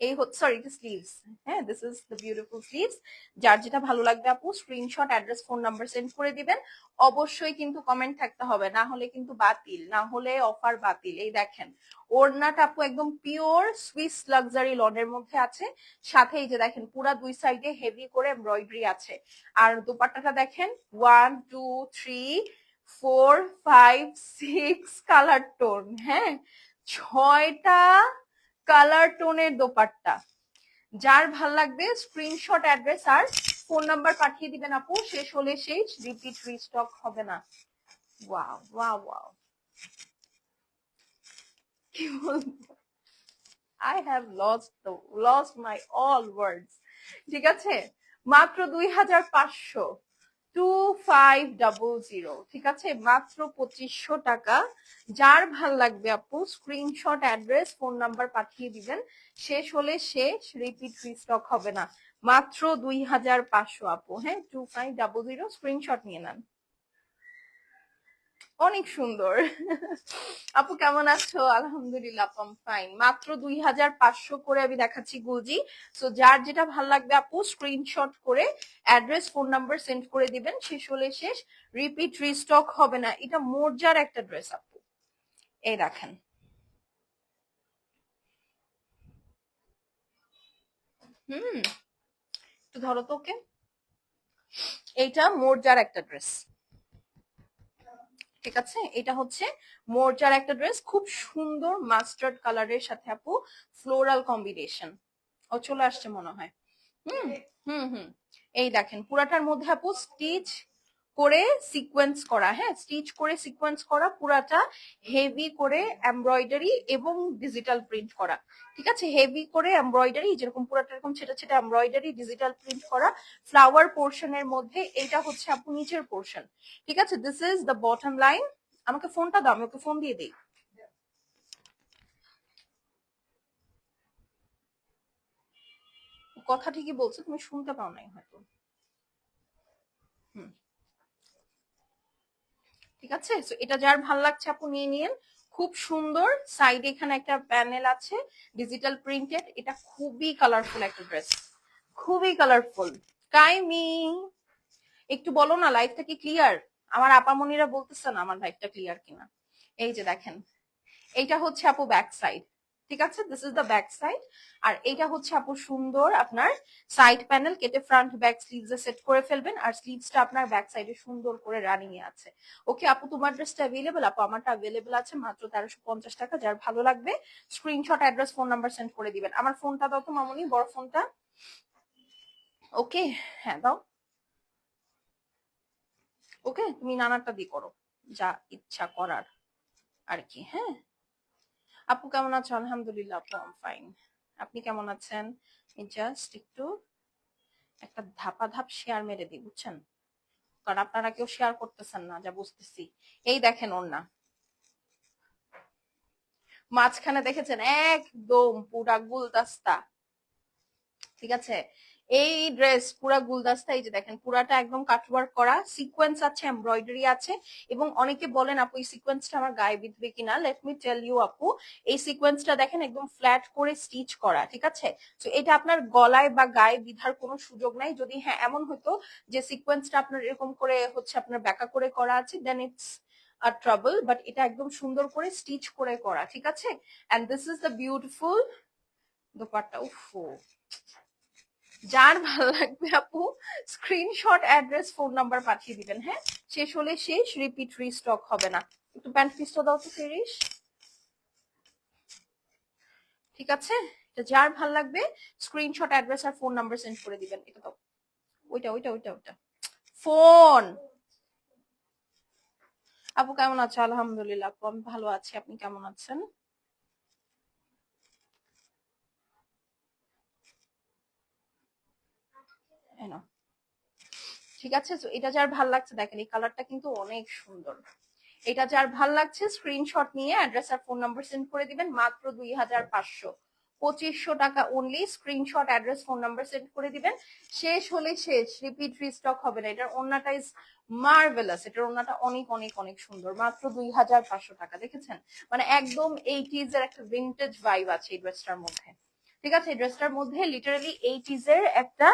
এই হচ্ছে, সরি, এটা স্লিভস। হ্যাঁ, this is the beautiful sleeves. যার যেটা ভালো লাগবে আপু screenshot, address, phone number send করে দিবেন। অবশ্যই কিন্তু কমেন্ট থাকতে হবে, না হলে কিন্তু বাতিল, না হলে অফার বাতিল। এই দেখেন, ওড়নাটা আপু একদম পিওর সুইস লাক্সারি লনের মধ্যে আছে। সাথে এই যে দেখেন পুরা দুই সাইডে হেভি করে এমব্রয়ডারি আছে। আর দোপাট্টাটা দেখেন, 1 2 3 4 5 6 কালার টোন। হ্যাঁ, 6টা কালার টোনের দোপাট্টা। যার ভাল লাগবে স্ক্রিনশট, অ্যাড্রেস আর ফোন নাম্বার পাঠিয়ে দিবেন আপু, শেষ হলে শেষ, রিপিট রিস্টক হবে না। ওয়াও ওয়াও ওয়াও, কি বলবো, I have lost my all words. ঠিক আছে, মাত্র 2500, 2500। ঠিক আছে, মাত্র 2500 টাকা। যার ভাল লাগবে আপু স্ক্রিনশট, অ্যাড্রেস, ফোন নাম্বার পাঠিয়ে দিবেন, শেষ হলে শেষ, রিপিট রিস্টক হবে না। মাত্র 2500 আপু। হ্যাঁ, 2500, স্ক্রিনশট নিয়ে নেন। অনেক সুন্দর। আপু কেমন আছো? আলহামদুলিল্লাহ আপু, ফাইন। মাত্র 2500 করে আমি দেখাচ্ছি গুলজি। সো যার যেটা ভালো লাগবে আপু স্ক্রিনশট করে অ্যাড্রেস, ফোন নাম্বার সেন্ড করে দিবেন, শেষ হলে শেষ, রিপিট রিস্টক হবে না। এটা মর্জার একটা ড্রেস আপু। এই দেখেন। হুম, একটু ধরো তো ওকে। এইটা মর্জার একটা ড্রেস। ঠিক আছে, এটা হচ্ছে মোর্চার একটা ড্রেস, খুব সুন্দর মাস্টার্ড কালারের সাথে আপু ফ্লোরাল কম্বিনেশন। ও চলে আসছে মনে হয়। হুম হুম হুম। এই দেখেন পুরাটার মধ্যে আপু স্টিচ করে সিকোয়েন্স করা। হ্যাঁ, স্টিচ করে সিকোয়েন্স করা, পুরাটা হেভি করে এমব্রয়ডারি এবং ডিজিটাল প্রিন্ট করা। ঠিক আছে, হেভি করে এমব্রয়ডারি, যেরকম পুরাটা এরকম ছেটা ছেটা এমব্রয়ডারি, ডিজিটাল প্রিন্ট করা। ফ্লাওয়ার পোর্শনের মধ্যে এটা হচ্ছে আপু নিচের পোর্শন। ঠিক আছে, this is the bottom line. আমাকে ফোনটা দাও, আমি ওকে ফোন দিয়ে দিই। কথা ঠিকই বলছে, তুমি শুনতে পাও নাই হয়তো। হুম। ঠিক আছে। সো এটা যার ভাল লাগছে আপু নিয়ে নিন, খুব সুন্দর। সাইডে এখানে একটা প্যানেল আছে ডিজিটাল প্রিন্টেড, এটা খুবই কালারফুল একটা ড্রেস, খুবই কালারফুল। কাইমি একটু বলো না লাইভটা কি ক্লিয়ার? আমার আপামনিরা বলতেছে না আমার লাইভটা ক্লিয়ার কিনা। এই যে দেখেন, এইটা হচ্ছে আপু ব্যাক সাইড, ঠিক আছে, this is the back side. আর এইটা হচ্ছে আপু সুন্দর আপনার সাইড প্যানেল, কেটে ফ্রন্ট ব্যাক স্লিভস এ সেট করে ফেলবেন, আর স্লিভসটা আপনার ব্যাক সাইডে সুন্দর করে রানিং এ আছে। ওকে আপু, তোমার ড্রেসটা অ্যাভেলেবল? আপু আমারটা অ্যাভেলেবল আছে মাত্র 1350 টাকা। যার ভালো লাগবে screenshot, address, phone number send করে দিবেন। আমার ফোনটা দাও তো মামুনি, বড় ফোনটা। ওকে, হ্যাঁ দাও। ওকে, তুমি নানারটা দিয়ে করো, যা ইচ্ছা করার আর কি। হ্যাঁ আপু কেমন আছো? আলহামদুলিল্লাহ আপু, আম ফাইন। আপনি কেমন আছেন? জাস্ট একটু একটা ধাপা ধাপ শেয়ার মেরে দিই, বুঝছেন, কারণ আপনারা কেউ শেয়ার করতেছেন না যা বুঝতেছি। এই দেখেন ওড়না, মাঝখানে দেখেছেন একদম পুরা গুলদাস্তা, ঠিক আছে। এই ড্রেস পুরা গুলদাস্তা, এই যে দেখেন পুরাটা একদম কাটওয়ার্ক করা, সিকোয়েন্স আছে, এমব্রয়ডারি আছে। এবং অনেকে বলেন আপু এই সিকোয়েন্সটা আমার গায়ে বিঁধবে কিনা, লেট মি টেল ইউ আপু, এই সিকোয়েন্সটা দেখেন একদম ফ্ল্যাট করে স্টিচ করা, ঠিক আছে। তো এটা আপনার গলায় বা গায়ে বিধার কোনো সুযোগ নাই। যদি হ্যাঁ এমন হতো যে সিকোয়েন্সটা আপনার এরকম করে হচ্ছে আপনার ব্যাকা করে করা আছে, then it's a trouble, but এটা একদম সুন্দর করে স্টিচ করে করা, ঠিক আছে। And this is the beautiful dupatta. উফ, যার ভালো লাগবে আপু স্ক্রিনশট, অ্যাড্রেস, ফোন নাম্বার পাঠিয়ে দিবেন। হ্যাঁ, শেষ হলে শেষ, রিপিট রিস্টক হবে না। একটু প্যান্ট পিসটা দাও তো ফিরিস, ঠিক আছে। এটা যার ভাল লাগবে স্ক্রিনশট, অ্যাড্রেস আর ফোন নাম্বার সেন্ড করে দিবেন। এটা দাও, ওইটা ওইটা ওইটা ওইটা ফোন। আপু কেমন আছো? আলহামদুলিল্লাহ আপু, আমি ভালো আছি, আপনি কেমন আছেন? ঠিক আছে। তো এটা যার ভাল লাগছে, দেখেন এই কালারটা কিন্তু অনেক সুন্দর। এটা যার ভাল লাগছে স্ক্রিনশট নিয়ে অ্যাড্রেস আর ফোন নাম্বার সেন্ড করে দিবেন, মাত্র 2500, 2500 টাকা only. Screenshot, address, phone number send করে দিবেন। শেষ হলে শেষ, রিপিট রিস্টক হবে না। এটার ওন্নাটা ইজ মার্ভেলাস, এটার ওন্নাটা অনেক অনেক অনেক সুন্দর, মাত্র 2500 টাকা। দেখেছেন, মানে একদম 80s এর একটা ভিন্টেজ ভাইব আছে এই ড্রেসটার মধ্যে, ঠিক আছে। এই ড্রেসটার মধ্যে লিটারালি 80s এর একটা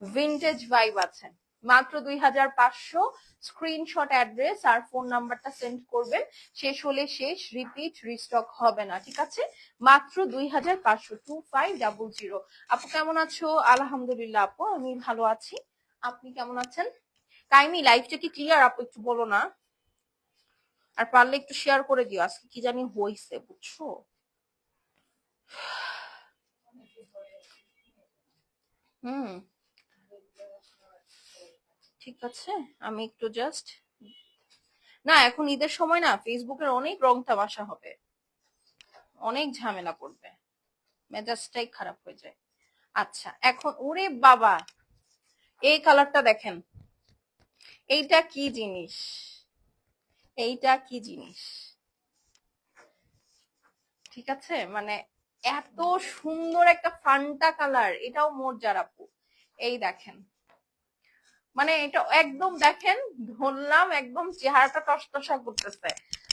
ভিন্টেজ ভাইব আছে। মাত্র 2500, স্ক্রিনশট, অ্যাড্রেস আর ফোন নাম্বারটা সেন্ড করবেন। শেষ হলে শেষ, রিপিট রিস্টক হবে না, ঠিক আছে। মাত্র 2500, 2500। আপু কেমন আছো? আলহামদুলিল্লাহ আপু, আমি ভালো আছি, আপনি কেমন আছেন? কাইমি লাইফটা কি ক্লিয়ার আপু? একটু বলো না, আর পারলে একটু শেয়ার করে দিও, আজকে কি জানি হইছে বুঝছো। হুম, ঠিক আছে। আমি একটু জাস্ট, না এখন ঈদের সময় না, ফেসবুকের অনেক রং তামাশা হবে, অনেক ঝামেলা করবে, মেজাজটাই খারাপ হয়ে যায়। আচ্ছা এখন, ওরে বাবা, এই কালারটা দেখেন, এইটা কি জিনিস, এইটা কি জিনিস, ঠিক আছে। মানে এত সুন্দর একটা ফান্টা কালার, এটাও মোরজার আপু। এই দেখেন, মানে এটা একদম দেখেন, ধরলাম একদম চেহারাটা টসটসা করতেছে।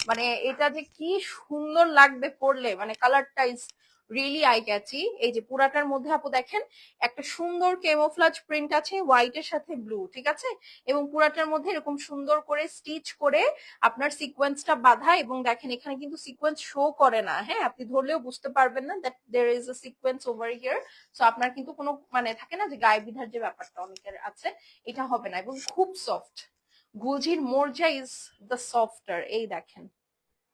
মানে এটা যে কি সুন্দর লাগবে পরলে, মানে কালারটা ইজ রিয়েলি আই ক্যাচি। এই যে পুরাটার মধ্যে আপু দেখেন একটা সুন্দর কেমোফ্লাজ প্রিন্ট আছে হোয়াইটের সাথে ব্লু, ঠিক আছে। এবং পুরাটার মধ্যে এরকম সুন্দর করে স্টিচ করে আপনার সিকোয়েন্সটা বাঁধা, এবং দেখেন এখানে কিন্তু সিকোয়েন্স শো করে না, হ্যাঁ আপনি ধরলেও বুঝতে পারবেন না that there is a sequence over here. So আপনার কিন্তু কোনো মানে থাকে না যে গায়ে বিধার যে ব্যাপারটা অনেকের আছে, এটা হবে না। এবং খুব সফট, গুলজির মোরজা ইজ দ্য সফটার। এই দেখেন,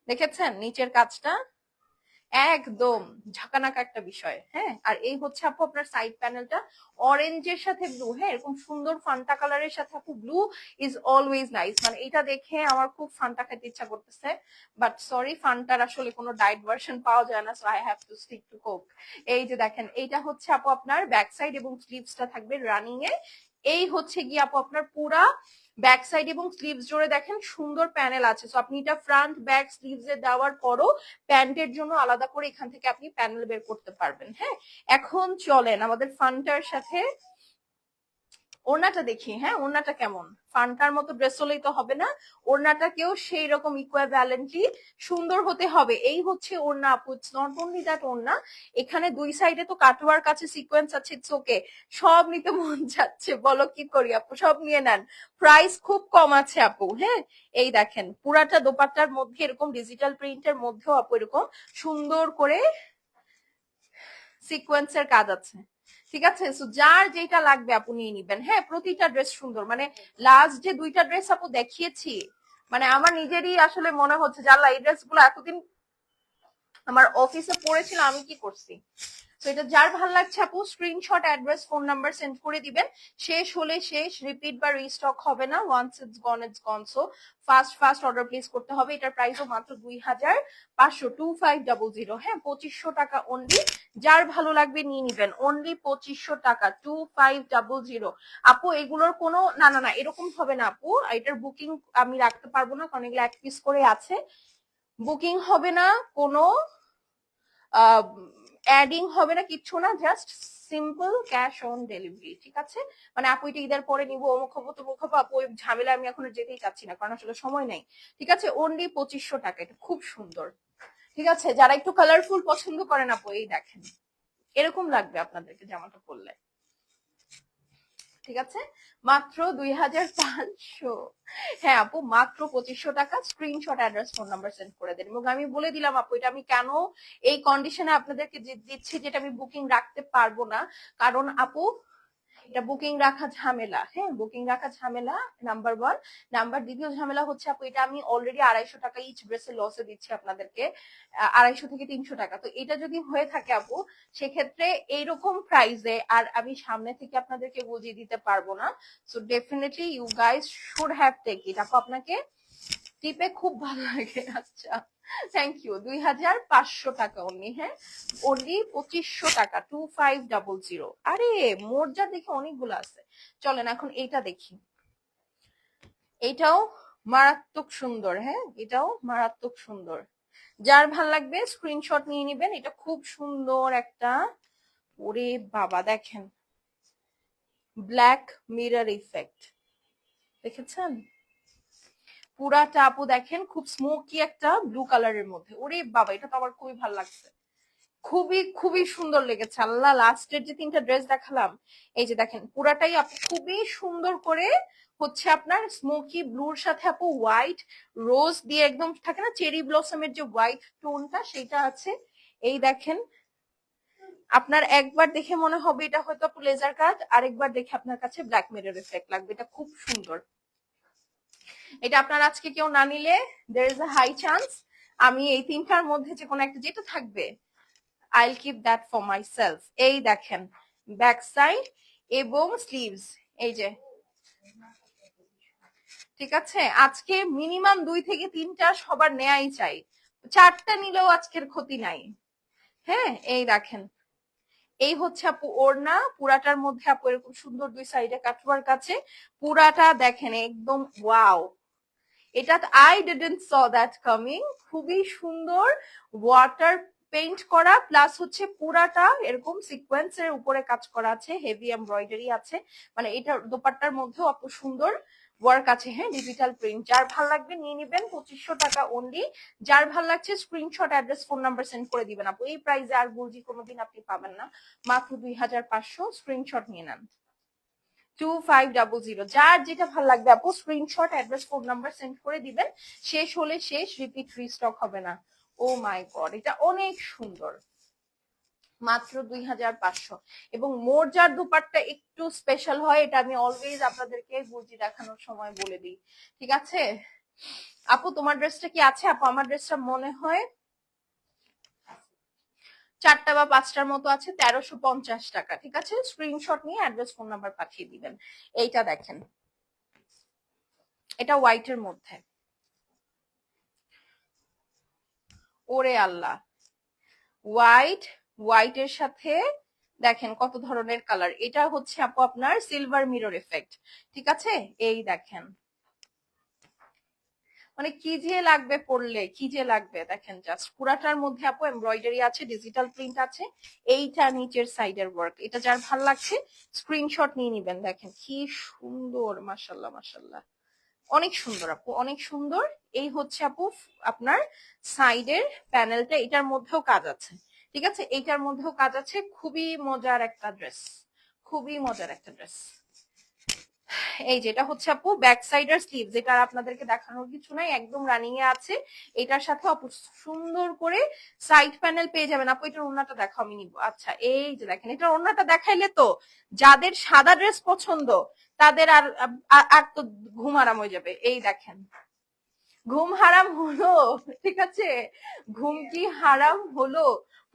দেখেছেন নিচের কাজটা একদম ঝাঁকানাকা একটা বিষয়। হ্যাঁ, আর এই হচ্ছে আপু আপনার সাইড প্যানেলটা, অরেঞ্জের সাথে ব্লু, হ্যাঁ এরকম সুন্দর ফান্টা কালারের সাথে আপু ব্লু ইজ অলওয়েজ নাইস। মানে এটা দেখে আমার খুব ফান্টা খেতে ইচ্ছা করতেছে, বাট সরি ফান্টার আসলে কোনো ডায়েট ভার্সন পাওয়া যায় না, so I have to stick to Coke. এই যে দেখেন, এইটা হচ্ছে আপু আপনার ব্যাক সাইড, এবং স্লিভসটা থাকবে রানিং এ। এই হচ্ছে গিয়ে আপু আপনার পুরা ব্যাক সাইড এবং স্লিভস জুড়ে দেখেন সুন্দর প্যানেল আছে। সো আপনি এটা ফ্রন্ট ব্যাক স্লিভস এ দেওয়ার পরও প্যান্টের জন্য আলাদা করে এখান থেকে আপনি প্যানেল বের করতে পারবেন। হ্যাঁ, এখন চলেন আমাদের ফান্টার সাথে ওড়নাটা দেখি, হ্যাঁ ওড়নাটা কেমন, ফান্টার মতো ড্রেস হলেই তো হবে না, ওড়নাটাকেও সেই রকম ইকুইভ্যালেন্টলি সুন্দর হতে হবে। এই হচ্ছে ওড়না আপু, ইটস নট অনলি দ্যাট ওড়না, এখানে দুই সাইডে তো কাটওয়ার্ক আছে, সিকোয়েন্স আছে, ইটস ওকে, সব নিতে মন যাচ্ছে, বলো কি করি আপু, সব নিয়ে নেন, প্রাইস খুব কম আছে আপু। হ্যাঁ এই দেখেন পুরাটা দোপাট্টার মধ্যে এরকম ডিজিটাল প্রিন্টের মধ্যেও আপু এরকম সুন্দর করে সিকোয়েন্সের কাজ আছে, ঠিক আছে। সো যার যেটা লাগবে আপু নিয়ে নিবেন। হ্যাঁ প্রতিটা ড্রেস সুন্দর, মানে লাস্ট যে দুইটা ড্রেস আপু দেখিয়েছি, মানে আমার নিজেরই আসলে মনে হচ্ছে জানলা এই ড্রেস গুলো এতদিন আমার অফিসে পড়েছিল, আমি কি করছি। তো এটা যার ভালো লাগছে আপু screenshot, address, phone number send করে দিবেন। শেষ হলে শেষ, রিপিট বা রিস্টক হবে না, once it's gone it's gone. So fast fast order place করতে হবে। এটার প্রাইসও মাত্র 2500, 2500। হ্যাঁ 2500 টাকা অনলি, যার ভালো লাগবে নিয়ে নিবেন, অনলি 2500 টাকা, 2500। আপু এগুলোর কোনো না না না এরকম হবে না আপু, এটার বুকিং আমি রাখতে পারবো না, কারণ এগুলো এক পিস করে আছে, বুকিং হবে না, কোনো অ্যাডিং হবে না, কিচ্ছু না, just simple cash on delivery, ঠিক আছে। মানে আপু এটা ঈদের পরে নিবো, অমুক হবো তমুক হবো, আপু ওই ঝামেলা আমি এখন যেতেই চাচ্ছি না, কারণ আসলে সময় নেই, ঠিক আছে। অনলি 2500 টাকা, এটা খুব সুন্দর, ঠিক আছে। যারা একটু কালারফুল পছন্দ করেন আপু এই দেখেন, এরকম লাগবে আপনাদেরকে জামাটা পরলে, ঠিক আছে। মাত্র 2500। হ্যাঁ আপু মাত্র 2500 টাকা, screenshot, address, phone number send করে দেন। এবং আমি বলে দিলাম আপু এটা আমি কেন এই কন্ডিশনে আপনাদেরকে দিচ্ছি, যেটা আমি বুকিং রাখতে পারবো না, কারণ আপু এটা বুকিং রাখা ঝামেলা। হ্যাঁ বুকিং রাখা ঝামেলা, নাম্বার ওয়ান। নাম্বার দ্বিতীয় ঝামেলা হচ্ছে আপু এটা আমি অলরেডি 250 টাকা ইচ ড্রেসের লসে দিচ্ছি আপনাদেরকে, 250 থেকে 300 টাকা। তো এটা যদি হয়ে থাকে আপু, সেক্ষেত্রে এইরকম প্রাইসে আর আমি সামনে থেকে আপনাদেরকে বুঝিয়ে দিতে পারবো না। So definitely you guys should have take it. আপু আপনাকে টিপে খুব ভালো লাগে, আচ্ছা থ্যাংক ইউ। 2500 টাকা অনলি, হ্যাঁ অনলি 2500 টাকা, 2500। আরে মোর্জা দেখে অনেকগুলো আছে, চলেন এখন এইটা দেখি, এইটাও মারাত্মক সুন্দর, হ্যাঁ এটাও মারাত্মক সুন্দর, যার ভাল লাগবে স্ক্রিনশট নিয়ে নিবেন। এটা খুব সুন্দর একটা, ওরে বাবা দেখেন ব্ল্যাক মিরর ইফেক্ট, দেখেছেন পুরাটা আপু, দেখেন খুব স্মোকি একটা ব্লু কালারের মধ্যে, ওরে বাবা এটা তো আমার খুবই ভালো লাগছে, খুবই খুবই সুন্দর লেগেছে। আল্লাহ লাস্টের যে তিনটা ড্রেস দেখালাম, এই যে দেখেন পুরাটাই আপু খুবই সুন্দর করে হচ্ছে আপনার স্মোকি ব্লুর সাথে আপু হোয়াইট রোজ দিয়ে একদম থাকে না চেরি ব্লসমের যে হোয়াইট টোনটা সেটা আছে। এই দেখেন আপনার একবার দেখে মনে হবে এটা হয়তো আপু লেজার কাট, আরেকবার দেখে আপনার কাছে ব্ল্যাক মিরর এফেক্ট লাগবে, এটা খুব সুন্দর। এটা আপনার আজকে কেউ না নিলে there is a high chance আমি এই তিনটার মধ্যে যে কোনো একটা যেটা থাকবে I'll keep that for myself। এই দেখেন ব্যাক সাইড এবং স্লিভস, এই যে ঠিক আছে। আজকে মিনিমাম 2 থেকে 3টা সবার নেয়াই চাই, 4টা নিলেও আজকের ক্ষতি নাই। হ্যাঁ এই দেখেন এই হচ্ছে আপু ওড়না, পুরাটার মধ্যে আপু এরকম সুন্দর দুই সাইডে কাটওয়ার্ক আছে, পুরাটা দেখেন একদম ওয়াও, এটা I didn't saw that coming, খুবই সুন্দর ওয়াটার পেইন্ট করা, প্লাস হচ্ছে পুরাটা এরকম সিকোয়েন্সের উপরে কাজ করা আছে, হেভি এমব্রয়ডারি আছে, মানে এটা দোপাট্টার মধ্যেও আপু সুন্দর ওয়ার্ক আছে। হ্যাঁ ডিজিটাল প্রিন্ট, যার ভাল লাগবে নিয়ে নিবেন, 2500 টাকা অনলি। যার ভাল লাগছে screenshot, address, phone number send করে দিবেন আপু, এই প্রাইসে আর বুঝি কোনোদিন আপনি পাবেন না, মাত্র 2500। স্ক্রিনশট নিয়ে নেন, 2500। যার যেটা ভালো লাগবে আপু screenshot, address, phone number send করে দিবেন। শেষ হলে শেষ, রিপিট রিস্টক হবে না। ও মাই গড এটা অনেক সুন্দর, মাত্র 2500। এবং মোরজার দুপাট্টা একটু স্পেশাল হয়, এটা আমি অলওয়েজ আপনাদেরকে গুজি দেখানোর সময় বলে দিই, ঠিক আছে। আপু তোমার ড্রেসটা কি আছে আপু? আমার ড্রেসটা মনে হয় 4টা বা 5টার মতো আছে, 1350 টাকা, ঠিক আছে। স্ক্রিনশট নিয়ে অ্যাড্রেস, ফোন নাম্বার পাঠিয়ে দিবেন। এইটা দেখেন এটা হোয়াইটের মধ্যে, ওরে আল্লাহ হোয়াইট, হোয়াইটের সাথে দেখেন কত ধরনের কালার, এটা হচ্ছে আপু আপনার সিলভার মিরর এফেক্ট, ঠিক আছে। এই দেখেন মানে কি যে লাগবে পড়লে, কি যে লাগবে দেখেন, জাস্ট পুরাটার মধ্যে আপু এমব্রয়ডারি আছে, ডিজিটাল প্রিন্ট আছে, এইটা নিচের সাইডের ওয়ার্ক। এটা যার ভাল লাগছে স্ক্রিনশট নিয়ে নিবেন। দেখেন কি সুন্দর, মাশাল্লাহ মাশাল্লাহ, অনেক সুন্দর আপু, অনেক সুন্দর। এই হচ্ছে আপু আপনার সাইডের প্যানেলটা, এটার মধ্যেও কাজ আছে, ঠিক আছে, এইটার মধ্যেও কাজ আছে। খুবই মজার একটা ড্রেস, খুবই মজার একটা ড্রেস। এই যেটা হচ্ছে আপু ব্যাক সাইডের স্লিভ, যেটা আপনাদেরকে দেখানোর কিছু নাই, একদম রানিং এ আছে। এটার সাথে আপু সুন্দর করে সাইড প্যানেল পেয়ে যাবেন। আপু এটার ওড়নাটা দেখাও, আমি নিব। আচ্ছা এই যে দেখেন, এটার ওড়নাটা দেখাইলে তো যাদের সাদা ড্রেস পছন্দ তাদের আর আর তো ঘুম আরাম হয়ে যাবে। এই দেখেন, ঘুম হারাম হলো, ঠিক আছে, ঘুম কি হারাম হলো।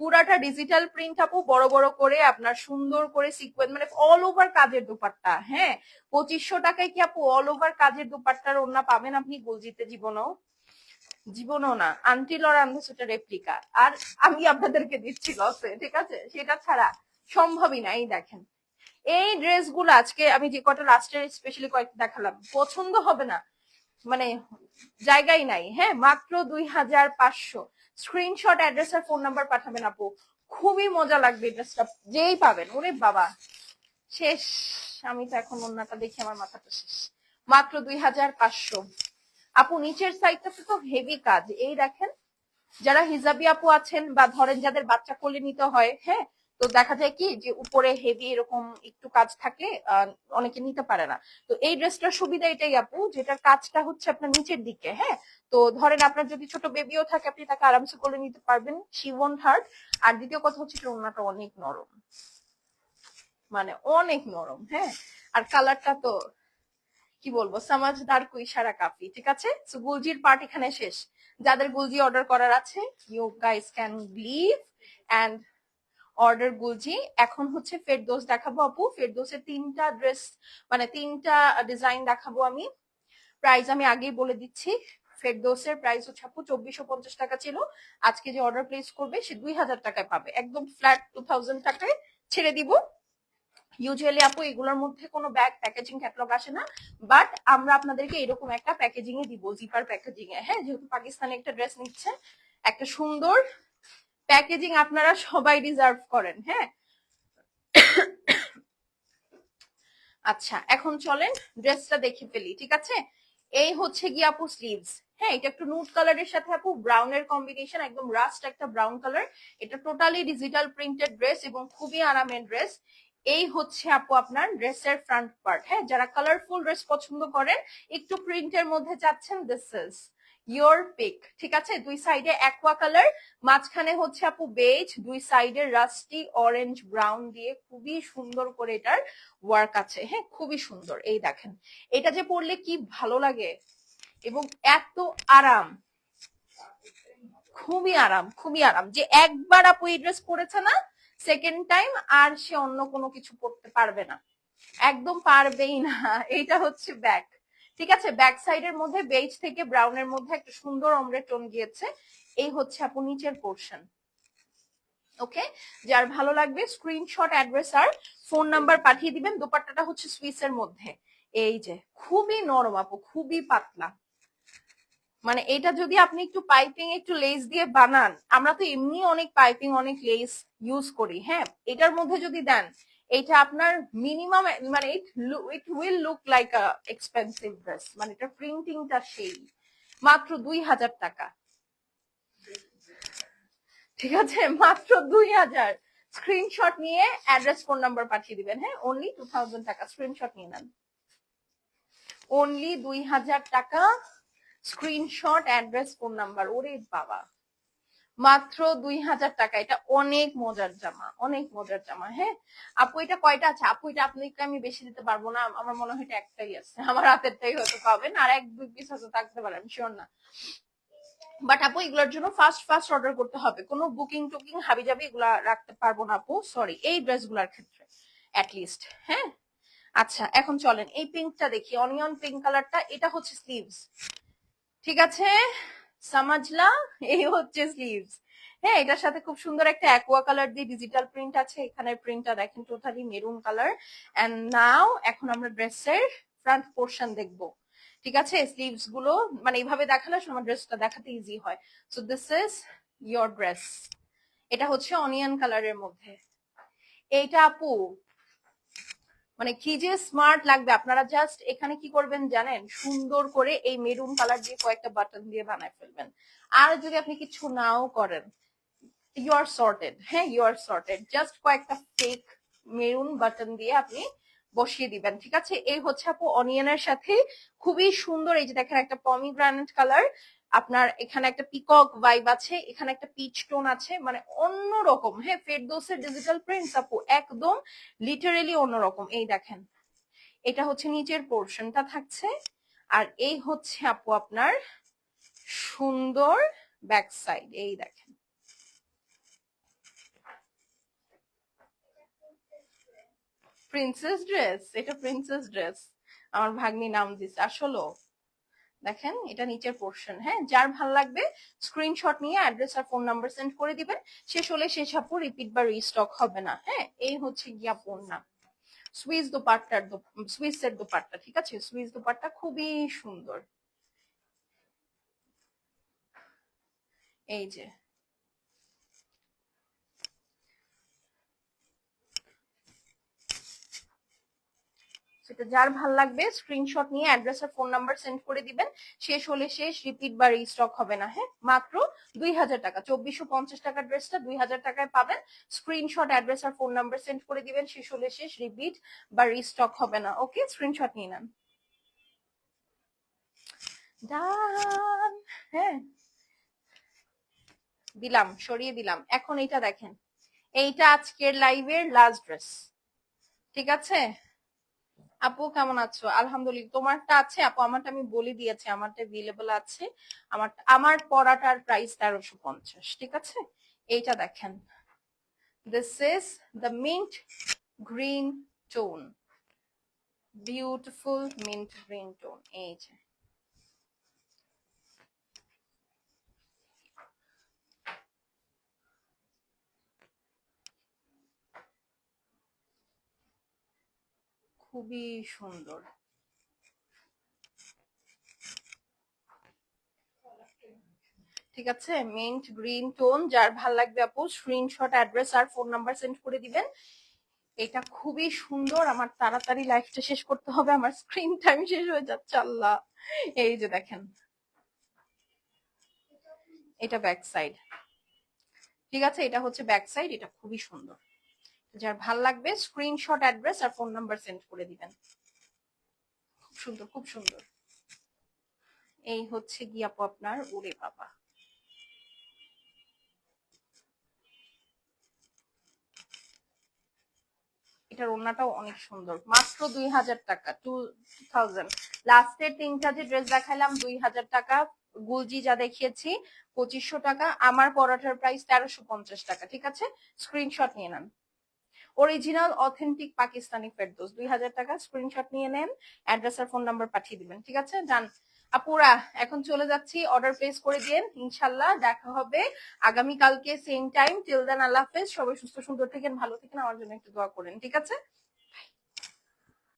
পুরাটা ডিজিটাল প্রিন্ট আপু, বড় বড় করে আপনার সুন্দর করে সিকোয়েন্স, মানে অল ওভার কাজের দুপাট্টা। হ্যাঁ, 2500 টাকায় কি আপু অল ওভার কাজের দুপাট্টার ওড়না পাবেন আপনি গুলজিতে? জীবনও, জীবনও না, আনটিল অর আনলেস ওটা রেপ্লিকা। আর আমি আপনাদেরকে দিচ্ছি লসে, ঠিক আছে, সেটা ছাড়া সম্ভবই না। এই দেখেন, এই ড্রেসগুলো আজকে আমি যে কটা লাস্টের স্পেশালি কয়েকটা দেখালাম, পছন্দ হবে না মানে জায়গাই নাই। হ্যাঁ, মাত্র 2500। স্ক্রিনশট, অ্যাড্রেস আর ফোন নাম্বার পাঠাবেন আপু, খুবই মজা লাগবে ড্রেসটা যেই পাবেন। ওরে বাবা, শেষ, আমি তো এখন অন্যটা দেখি আমার মাথাটা শেষ। মাত্র 2500 আপু। নিচের সাইডটা তো হেভি কাজ, এই দেখেন, যারা হিজাবি আপু আছেন বা ধরেন যাদের বাচ্চা কোলে নিতে হয়, হ্যাঁ, তো দেখা যায় কি যে উপরে হেভি এরকম একটু কাজ থাকলে অনেকে নিতে পারে না। তো এই ড্রেসটার সুবিধা এটাই আপু, যেটার কাজটা হচ্ছে আপনার নিচের দিকে। হ্যাঁ, তো ধরেন আপনার যদি ছোট বেবিও থাকে, আপনি তাকে আরামসে কোলে নিতে পারবেন, শি ওয়ন্ট হার্ট। আর দ্বিতীয় কথা হচ্ছে ওড়নাটা অনেক নরম, মানে অনেক নরম। হ্যাঁ, আর কালারটা তো কি বলবো, সমাজদার কো ইশারা কাফি। ঠিক আছে, সো গুলজির পার্ট এখানে শেষ। যাদের গুলজি অর্ডার করার আছে, you guys can leave and order গুলজি। এখন হচ্ছে ফেরদৌস দেখাবো আপু। ফেরদৌসের তিনটা ড্রেস, মানে তিনটা ডিজাইন দেখাবো আমি। প্রাইস আমি আগেই বলে দিচ্ছি, ফেরদৌসের প্রাইস হচ্ছে আপু 2450 টাকা ছিল। আজকে যে অর্ডার প্লেস করবে সে 2000 টাকায় পাবে, একদম ফ্ল্যাট 2000 টাকায় ছেড়ে দিব। ইউজুয়ালি আপু এগুলোর মধ্যে কোনো ব্যাগ প্যাকেজিং ক্যাটালগ আসে না, বাট আমরা আপনাদেরকে এরকম একটা প্যাকেজিং এ দিব, জিপার প্যাকেজিং এ। হ্যাঁ, যেহেতু পাকিস্তানি একটা ড্রেস নিচ্ছে, একটা সুন্দর প্যাকেজিং আপনারা সবাই ডিজার্ভ করেন। হ্যাঁ, আচ্ছা এখন চলেন ড্রেসটা দেখে ফেলি, ঠিক আছে। এই হচ্ছে গিয়ে আপু স্লিভস। হ্যাঁ, এটা একটু নুড কালারের সাথে আপু ব্রাউনের কম্বিনেশন, একদম রাস্ট একটা ব্রাউন কালার। এটা টোটালি ডিজিটাল প্রিন্টেড ড্রেস এবং খুবই আরামের ড্রেস। এই হচ্ছে আপু আপনার ড্রেসের ফ্রন্ট পার্ট। হ্যাঁ, যারা কালারফুল ড্রেস পছন্দ করেন, একটু প্রিন্টের মধ্যে চাচ্ছেন, দিস ইজ ইয়োর পিক। ঠিক আছে, দুই সাইডে অ্যাকোয়া কালার, মাঝখানে হচ্ছে আপু বেজ, দুই সাইডে রাস্টি অরেঞ্জ ব্রাউন দিয়ে খুবই সুন্দর করে এটার ওয়ার্ক আছে। হ্যাঁ, খুবই সুন্দর। এই দেখেন, এটা যে পরলে কি ভালো লাগে এবং এত আরাম, খুবই আরাম, খুবই আরাম, যে একবার আপু এই ড্রেস পরেছে না, সেকেন্ড টাইম আর সে অন্য কোনো কিছু পরতে পারবে না, একদম পারবেই না। এইটা হচ্ছে ব্যাক, ঠিক আছে, ব্যাক সাইডের মধ্যে বেজ থেকে ব্রাউনের মধ্যে একটা সুন্দর অমরে টোন গিয়েছে। এই হচ্ছে আপু নিচের পোর্শন। ওকে, যার ভালো লাগবে স্ক্রিনশট, অ্যাড্রেস আর ফোন নাম্বার পাঠিয়ে দিবেন। দোপাট্টাটা হচ্ছে সুইসের মধ্যে। এই যে খুবই নরম আপু, খুবই পাতলা, মানে এটা যদি আপনি একটু পাইপিং একটু লেস দিয়ে বানান, আমরা তো এমনি অনেক পাইপিং অনেক লেস ইউজ করি, হ্যাঁ, এটার মধ্যে যদি দেন, এটা আপনার মিনিমাম, মানে it will look like a expensive dress. মানে এটা প্রিন্টিংটা সেই, মাত্র 2000 টাকা। ঠিক আছে, মাত্র 2000। স্ক্রিনশট নিয়ে অ্যাড্রেস ফোন নাম্বার পাঠিয়ে দিবেন। হ্যাঁ, অনলি 2000 টাকা, স্ক্রিনশট নিয়ে নেন, অনলি 2000 টাকা। Screenshot, address, phone number. ওরে বাবা, মাত্র 2000 টাকা। এটা অনেক মজার জামা, অনেক মজার জামা। হ্যাঁ আপু, এটা কয়টা আছে আপু? এটা আপনাকে আমি বেশি দিতে পারবো না, আমার মনে হয় এটা একটাই আছে, আমার হাতেরটাই হয়তো পাবেন, আর এক দুই পিস হয়তো থাকতে পারে, আমি শিওর না। বাট আপু এগুলোর জন্য ফার্স্ট ফার্স্ট অর্ডার করতে হবে, কোনো বুকিং টুকিং হাবি যাবি এগুলা রাখতে পারবো না আপু, সরি, এই ড্রেস গুলার ক্ষেত্রে অ্যাটলিস্ট। হ্যাঁ, আচ্ছা এখন চলেন এই পিঙ্কটা দেখি, অনিয়ন পিঙ্ক কালারটা। এটা হচ্ছে স্লিভস, ঠিক আছে, সামাজলা, এই হচ্ছে স্লিভস। হ্যাঁ, এটার সাথে খুব সুন্দর একটা অ্যাকোয়া কালার দিয়ে ডিজিটাল প্রিন্ট আছে। এখানে প্রিন্টটা দেখেন totally maroon colour. And now এখন আমরা ড্রেসের ফ্রন্ট পোর্শন দেখবো, ঠিক আছে, স্লিভস গুলো মানে এইভাবে দেখালে আমার ড্রেসটা দেখাতে ইজি হয়। So this is your dress. এটা হচ্ছে অনিয়ন কালারের মধ্যে। এইটা আপু মানে কি যে স্মার্ট লাগবে, আপনারা জাস্ট এখানে কি করবেন জানেন, সুন্দর করে এই মেরুন কালার দিয়ে কয়েকটা বাটন দিয়ে বানায় ফেলবেন। আর যদি আপনি কিছু নাও করেন, ইউ আর সর্টেড। হ্যাঁ, ইউ আর সর্টেড। জাস্ট কয়েকটা ফেক মেরুন বাটন দিয়ে আপনি বসিয়ে দিবেন। ঠিক আছে, এই হচ্ছে আপু অনিয়নের সাথে খুবই সুন্দর। এই যে দেখেন একটা পমিগ্রানেট কালার, আপনার এখানে একটা পিকক ভাইব আছে, এখানে একটা পিচ টোন আছে, মানে অন্যরকম। হ্যাঁ, ফেরদৌসের ডিজিটাল প্রিন্টস আপু একদম লিটারেলি অন্যরকম। এই দেখেন, এটা হচ্ছে নিচের পোর্শনটা থাকছে, আর এই হচ্ছে আপু আপনার সুন্দর ব্যাক সাইড। এই দেখেন, প্রিন্সেস ড্রেস, এটা প্রিন্সেস ড্রেস আমার ভাগ্নি নাম দিচ্ছে আসলে। দেখেন এটা নিচের পোর্শন। হ্যাঁ, যার ভাল লাগবে স্ক্রিনশট নিয়ে অ্যাড্রেস আর ফোন নাম্বার সেন্ড করে দিবেন। শেষ হলে শেষ আপু, রিপিট বা রিস্টক হবে না। হ্যাঁ, এই হচ্ছে গিয়া পণ্যা। সুইস দোপাট্টার সুইসের দোপাট্টা। ঠিক আছে, সুইস দোপাট্টা খুবই সুন্দর। এই যে সেটা যার ভাল লাগবে স্ক্রিনশট নিয়ে অ্যাড্রেস আর ফোন নাম্বার সেন্ড করে দিবেন। শেষ হলে শেষ, রিপিট বা রিস্টক হবে না। হ্যাঁ, মাত্র 2000 টাকা, 2450 টাকার ড্রেসটা 2000 টাকায় পাবেন। স্ক্রিনশট অ্যাড্রেস আর ফোন নাম্বার সেন্ড করে দিবেন। শেষ হলে শেষ, রিপিট বা রিস্টক হবে না। ওকে, স্ক্রিনশট নিয়ে নেন। ডান। হ্যাঁ, দিলাম, সরিয়ে দিলাম। এখন এইটা দেখেন, এইটা আজকের লাইভের লাস্ট ড্রেস। ঠিক আছে আপু, কেমন আছো? আলহামদুলিল্লাহ। তোমারটা আছে আপু? আমারটা আমি বলে দিয়েছি, আমারটা अवेलेबल আছে। আমার পরাটার প্রাইস 1350। ঠিক আছে, এইটা দেখেন, this is the mint green tone, beautiful mint green tone. এই যে খুবই সুন্দর। ঠিক আছে, মিন্ট গ্রিন টোন, যার ভাল লাগবে আপু স্ক্রিনশট অ্যাড্রেস আর ফোন নাম্বার সেন্ড করে দিবেন। এটা খুবই সুন্দর। আমার তাড়াতাড়ি লাইফটা শেষ করতে হবে, আমার স্ক্রিন টাইম শেষ হয়ে যাচ্ছে। আল্লাহ, এই যে দেখেন, এটা ব্যাক সাইড। ঠিক আছে, এটা হচ্ছে ব্যাক সাইড। এটা খুবই সুন্দর। যার ভাল লাগবে স্ক্রিনশট অ্যাড্রেস আর ফোন নাম্বার সেন্ড করে দিবেন। খুব সুন্দর, খুব সুন্দর। এই হচ্ছে কি আপু আপনার, ওরে বাবা, এটার ওড়নাটাও অনেক সুন্দর। মাত্র 2000 টাকা, 2000। লাস্টের তিনটা যে ড্রেস দেখালাম 2000 টাকা, গুলজি যা দেখিয়েছি 2500 টাকা, আমার পরাটার প্রাইস 1350 টাকা। ঠিক আছে, স্ক্রিনশট নিয়ে নেন। অরিজিনাল অথেন্টিক পাকিস্তানি ফেরদৌস, 2000 টাকা। স্ক্রিনশট নিয়ে নেন, অ্যাড্রেস আর ফোন নাম্বার পাঠিয়ে দিবেন। ঠিক আছে, জান আপুরা, এখন চলে যাচ্ছি, অর্ডার প্লেস করে দিন। ইনশাল্লাহ দেখা হবে আগামীকালকে সেম টাইম। টিল দেন আল্লাহ হাফেজ। সবাই সুস্থ সুন্দর থাকেন, ভালো থাকেন, আমার জন্য একটু দোয়া করেন। ঠিক আছে।